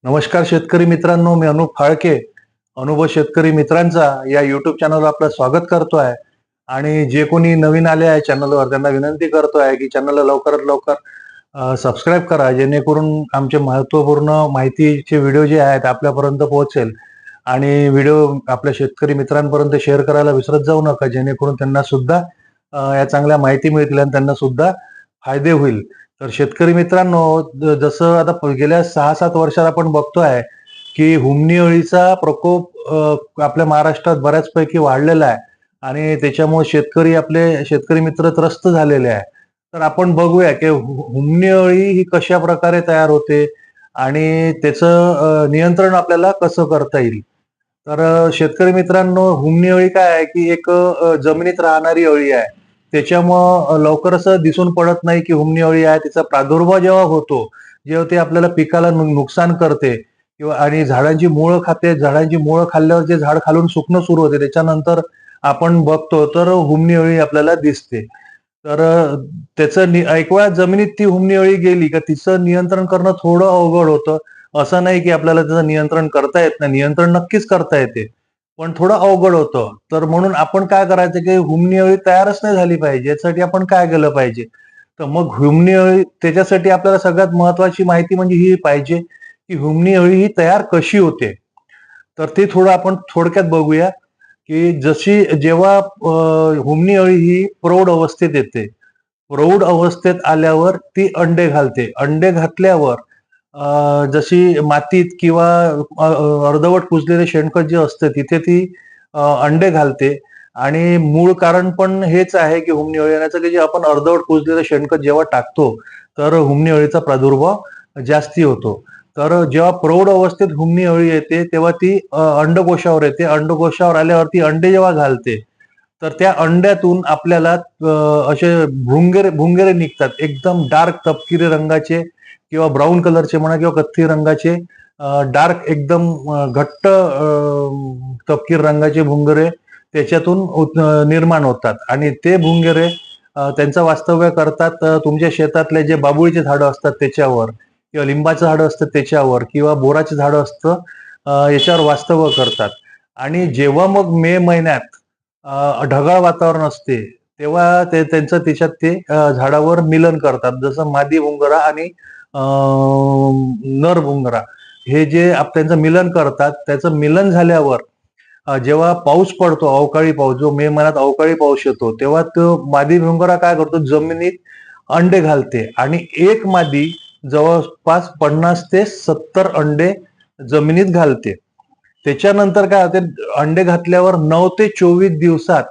नमस्कार शेतकरी मित्रांनो, मी अनुप फाळके. अनुभव शेतकरी मित्रांचा या युट्यूब चॅनलवर आपलं स्वागत करतोय. आणि जे कोणी नवीन आले आहे चॅनलवर त्यांना विनंती करतोय की चॅनलला लवकरात लवकर सबस्क्राईब करा, जेणेकरून आमचे महत्त्वपूर्ण माहितीचे व्हिडिओ जे आहेत आपल्यापर्यंत पोहोचेल. आणि व्हिडिओ आपल्या शेतकरी मित्रांपर्यंत शेअर करायला विसरत जाऊ नका, जेणेकरून त्यांना सुद्धा या चांगल्या माहिती मिळतील आणि त्यांना सुद्धा फायदे होईल. तर शेतकरी मित्रांनो, जसं आता गेल्या 6-7 वर्षात आपण बघतोय की हुमणी अळीचा प्रकोप आपल्या महाराष्ट्रात बऱ्याचपैकी वाढलेला आहे. आणि त्याच्यामुळे शेतकरी मित्र त्रस्त झालेले आहे. तर आपण बघूया की हुमणी अळी ही कशा प्रकारे तयार होते आणि त्याचं नियंत्रण आपल्याला कसं करता येईल. तर शेतकरी मित्रांनो, हुमणी अळी काय आहे की एक जमिनीत राहणारी अळी आहे. त्याच्यामुळं लवकर असं दिसून पडत नाही की हुमणी अळी आहे. तिचा प्रादुर्भाव जेव्हा होतो, जेव्हा ते आपल्याला पिकाला नुकसान करते किंवा आणि झाडांची मुळं खाते. झाडांची मुळं खाल्ल्यावर जे झाड खालून सुकणं सुरू होते, त्याच्यानंतर आपण बघतो तर हुमणी अळी आपल्याला दिसते. तर एक वेळा जमिनीत ती हुमणी अळी गेली का तिचं नियंत्रण करणं थोडं अवघड होतं. असं नाही की आपल्याला त्याचं नियंत्रण करता येत नाही. नियंत्रण नक्कीच करता येते. पण थोडं अवघड होतं. तर म्हणून आपण काय करायचं की हुमणी अळी तयारच नाही झाली पाहिजे. यासाठी आपण काय केलं पाहिजे? तर मग हुमणी अळी त्याच्यासाठी आपल्याला सगळ्यात महत्त्वाची माहिती म्हणजे ही पाहिजे की हुमणी अळी ही तयार कशी होते. तर ते थोडं आपण थोडक्यात बघूया की जेव्हा हुमणी अळी ही प्रौढ अवस्थेत येते. प्रौढ अवस्थेत आल्यावर ती अंडे घालते. अंडे घातल्यावर जशी मातीत किंवा अर्धवट कुजलेले शेणखत जे असतं तिथे ती अंडे घालते. आणि मूळ कारण पण हेच आहे की हुमणी अळी येण्याचं, की जे आपण अर्धवट कुजलेलं शेणखत जेव्हा टाकतो तर हुमणी अळीचा प्रादुर्भाव जास्ती होतो. तर जेव्हा प्रौढ अवस्थेत हुमणी अळी येते तेव्हा ती अंडकोशावर येते. अंडकोशावर आल्यावर ती अंडे जेव्हा घालते तर त्या अंड्यातून आपल्याला असे भुंगेरे निघतात. एकदम डार्क तपकिरी रंगाचे किंवा ब्राऊन कलरचे म्हणा किंवा कथ्थी रंगाचे डार्क एकदम घट्ट तपकीर रंगाचे भुंगरे त्याच्यातून निर्माण होतात. आणि ते भुंगेरे त्यांचं वास्तव्य करतात तुमच्या शेतातले जे बाबुळीचे झाडं असतात त्याच्यावर किंवा लिंबाचं झाडं असतं त्याच्यावर किंवा बोराचे झाडं असतं याच्यावर वास्तव्य करतात. आणि जेव्हा मग मे महिन्यात ढगाळ वातावरण असते तेव्हा त्यांचं त्याच्यात ते झाडावर मिलन करतात. जसं मादी भुंगरा आणि नर भुंगरा हे जे त्यांचं मिलन करतात, त्याचं मिलन झाल्यावर जेव्हा पाऊस पडतो, अवकाळी पाऊस जो मे महिन्यात अवकाळी पाऊस येतो, तेव्हा तो मादी भुंगरा काय करतो, जमिनीत अंडे घालते. आणि एक मादी जवळपास 50 ते 70 अंडे जमिनीत घालते. त्याच्यानंतर काय होते, अंडे घातल्यावर 9 ते 24 दिवसात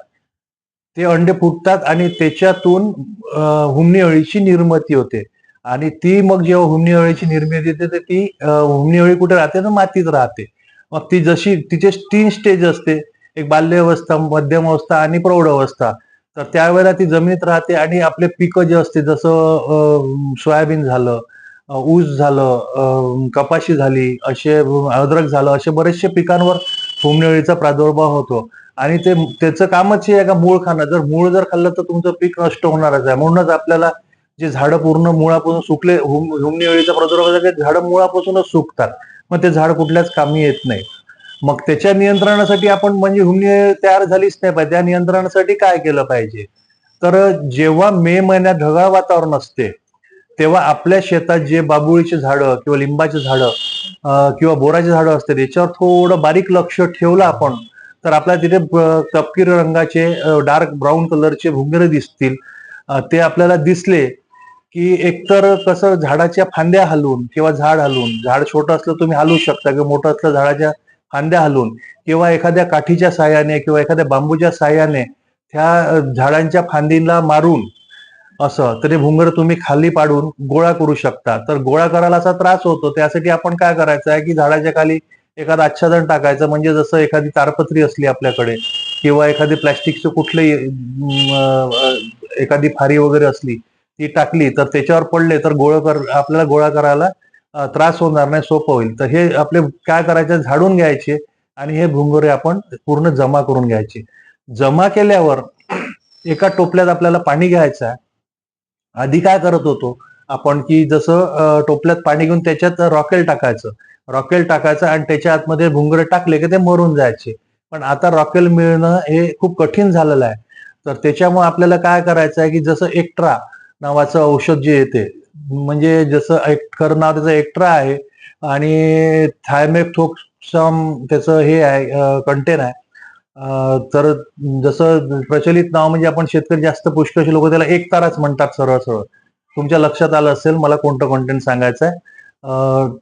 ते अंडे फुटतात आणि त्याच्यातून हुमणी अळीची निर्मिती होते. आणि ती मग जेव्हा हुमणी अळीची निर्मिती होते तर ती हुमणी अळी कुठे राहते तर मातीत राहते. मग ती जशी तिचे 3 स्टेज असते, एक बाल्यावस्था, मध्यम अवस्था आणि प्रौढ अवस्था. तर त्यावेळेला ती जमिनीत राहते आणि आपले पिकं जे असते जसं सोयाबीन झालं, ऊस झालं, कपाशी झाली, अद्रक झालं, असे बरेचसे पिकांवर हुमणी अळीचा प्रादुर्भाव होतो. आणि त्याचं कामच हे आहे का मूळ खाणं. जर खाल्लं तर तुमचं पीक नष्ट होणारच आहे. म्हणूनच आपल्याला जे झाडं पूर्ण मुळापासून सुकले, हुमणी अळीचा प्रादुर्भाव झाला की झाडं मुळापासूनच सुकतात. मग ते झाड कुठल्याच कामी येत नाही. मग त्याच्या नियंत्रणासाठी आपण म्हणजे हुमणी अळी तयार झालीच नाही पाहिजे. त्या नियंत्रणासाठी काय केलं पाहिजे? तर जेव्हा मे महिन्यात ढगाळ वातावरण असते तेव्हा आपल्या शेतात जे बाबुळीचे झाडं किंवा लिंबाचे झाडं किंवा बोराचे झाडं असतात याच्यावर थोडं बारीक लक्ष ठेवलं आपण तर आपल्याला तिथे तपकिरी रंगाचे डार्क ब्राऊन कलरचे भुंगरे दिसतील. ते आपल्याला दिसले की एकतर कसं झाडाच्या फांद्या हलवून किंवा झाड हलवून, झाड छोटं असलं तुम्ही हलवू शकता किंवा मोठं असलं झाडाच्या फांद्या हलवून किंवा एखाद्या काठीच्या साह्याने किंवा एखाद्या बांबूच्या साह्याने त्या झाडांच्या फांदीला मारून असं तर ते भुंगर तुम्ही खाली पाडून गोळा करू शकता. तर गोळा करायला असा त्रास होतो, त्यासाठी आपण काय करायचं आहे की झाडाच्या खाली एखादं आच्छादन टाकायचं. म्हणजे जसं एखादी तारपत्री असली आपल्याकडे किंवा एखादी प्लॅस्टिकचं कुठलंही एखादी फारी वगैरे असली ती टाकली तर त्याच्यावर पडले तर आपल्याला गोळा करायला त्रास होणार नाही, सोपं होईल. तर हे आपले काय करायचं, झाडून घ्यायचे आणि हे भुंगरे आपण पूर्ण जमा करून घ्यायचे. जमा केल्यावर एका टोपल्यात आपल्याला पाणी घ्यायचं आहे. आधी काय करत होतो आपण की जसं टोपल्यात पाणी घेऊन त्याच्यात रॉकेल टाकायचं. रॉकेल टाकायचं आणि त्याच्या आतमध्ये भुंगरे टाकले की ते मरून जायचे. पण आता रॉकेल मिळणं हे खूप कठीण झालेलं आहे. तर त्याच्यामुळे आपल्याला काय करायचं आहे, की जसं एक्ट्रा नावाचं औषध जे येते, म्हणजे जसं एक्टर नाव त्याचं एक्ट्रा आहे आणि थायमेथोक्सम त्याचं हे आहे, कंटेन आहे. तर जसं प्रचलित नाव म्हणजे आपण शेतकरी जास्त पुष्कळशी लोक त्याला एकताराच म्हणतात सरळ सरळ. तुमच्या लक्षात आलं असेल मला कोणतं कंटेंट सांगायचं आहे.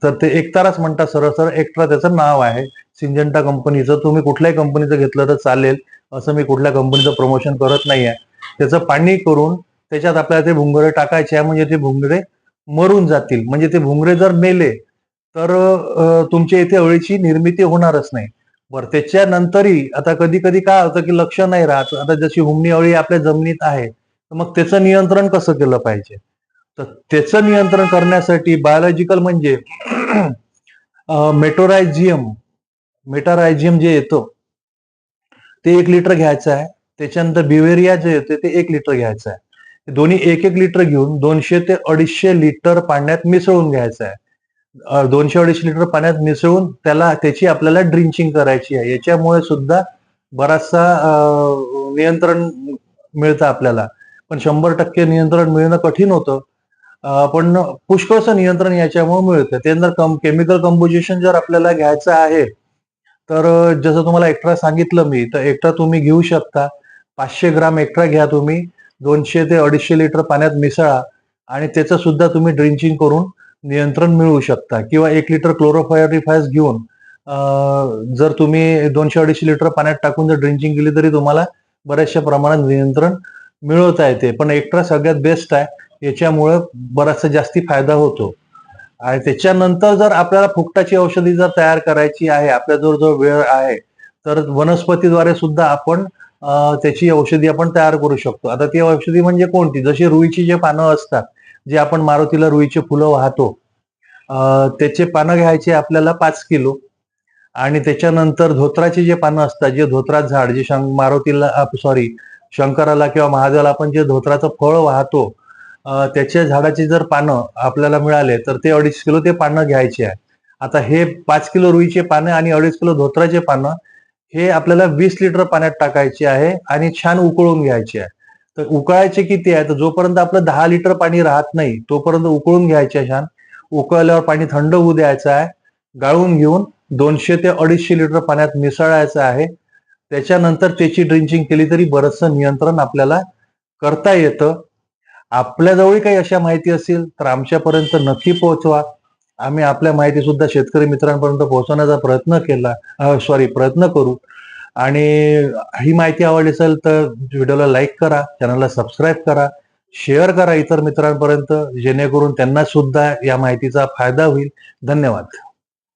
तर ते एकताराच म्हणतात सरळ सरळ. एक्ट्रा त्याचं नाव आहे. सिंजेंटा कंपनीचं. तुम्ही कुठल्याही कंपनीचं घेतलं तर चालेल. असं मी कुठल्या कंपनीचं प्रमोशन करत नाहीये. त्याचं पाणी करून त्याच्यात आपल्याला ते भुंगरे टाकायचे आहे, म्हणजे ते भुंगरे मरून जातील. म्हणजे ते भुंगरे जर मेले तर तुमच्या इथे अळीची निर्मिती होणारच नाही. बरं, त्याच्यानंतरही आता कधी कधी काय होतं की लक्ष नाही राहत. आता जशी हुमणी अळी आपल्या जमिनीत आहे, तर मग त्याचं नियंत्रण कसं केलं पाहिजे? तर त्याचं नियंत्रण करण्यासाठी बायोलॉजिकल म्हणजे मेटोरायझियम मेटारायझियम जे येतं ते 1 लिटर घ्यायचं आहे. त्याच्यानंतर बिवेरिया जे येते ते 1 लिटर घ्यायचं आहे. हे दोन्ही 1-1 लिटर घेऊन 200 ते 250 लिटर पाण्यात मिसळून घ्यायचं आहे. 200-250 लिटर पाण्यात मिसळून त्याची आपल्याला ड्रिंचिंग करायची आहे. याच्यामुळे सुद्धा बराचसा नियंत्रण मिळतं आपल्याला. पण 100% नियंत्रण मिळणं कठीण होतं. पण पुष्कळसं नियंत्रण याच्यामुळे मिळतं. त्यानंतर केमिकल कंपोजिशन जर आपल्याला घ्यायचं आहे, तर जसं तुम्हाला एक्स्ट्रा सांगितलं मी, तर एक्स्ट्रा तुम्ही घेऊ शकता. 500 ग्राम एक्स्ट्रा घ्या तुम्ही. 200 ते 250 लिटर पाण्यात मिसळा आणि त्याचं सुद्धा तुम्ही ड्रिंचिंग करून नियंत्रण मिळवू शकता. किंवा 1 लिटर क्लोरोफायरिफास घेऊन जर तुम्ही 200-250 लिटर पाण्यात टाकून जर ड्रिंचिंग केली तरी तुम्हाला बऱ्याचशा प्रमाणात नियंत्रण मिळवता येते. पण एक्स्ट्रा सगळ्यात बेस्ट आहे. याच्यामुळे बराचसा जास्ती फायदा होतो. आणि त्याच्यानंतर जर आपल्याला फुकटाची औषधी जर तयार करायची आहे, आपल्याजवळ जो वेळ आहे, तर वनस्पतीद्वारे सुद्धा आपण त्याची औषधी आपण तयार करू शकतो. आता ती औषधी म्हणजे कोणती? जशी रुईची जे पानं असतात, जे आपण मारुतीला रुईची फुलं वाहतो, त्याचे पानं घ्यायचे आपल्याला 5 किलो. आणि त्याच्यानंतर धोत्राची जे पानं असतात, जे धोत्रात झाड, जे मारुतीला सॉरी शंकराला किंवा महादेवाला आपण जे धोत्राचं फळ वाहतो, त्याच्या झाडाची जर पानं आपल्याला मिळाले तर ते 2.5 किलो ते पानं घ्यायचे आहे. आता हे 5 किलो रुईचे पानं आणि 2.5 किलो धोत्राचे पानं हे आपल्याला 20 लिटर पाण्यात टाकायचे आहे आणि छान उकळून घ्यायचे आहे. तर उकळायचे किती आहे? तर जोपर्यंत आपलं 10 लिटर पाणी राहत नाही तोपर्यंत उकळून घ्यायचे आहे छान. उकळल्यावर पाणी थंड होऊ द्यायचं आहे. गाळून घेऊन 200 ते 250 लिटर पाण्यात मिसळायचं आहे. त्याच्यानंतर त्याची ड्रिंचिंग केली तरी बरचसं नियंत्रण आपल्याला करता येतं. आपल्याजवळही काही अशा माहिती असेल तर आमच्यापर्यंत नक्की पोहोचवा. आम्ही आपल्या माहिती सुद्धा शेतकरी मित्रांपर्यंत पोहोचवण्याचा प्रयत्न करू. आणि ही माहिती आवडली असेल तर व्हिडिओला लाईक करा, चॅनलला सबस्क्राईब करा, शेअर करा इतर मित्रांपर्यंत, जेणेकरून त्यांना सुद्धा या माहितीचा फायदा होईल. धन्यवाद.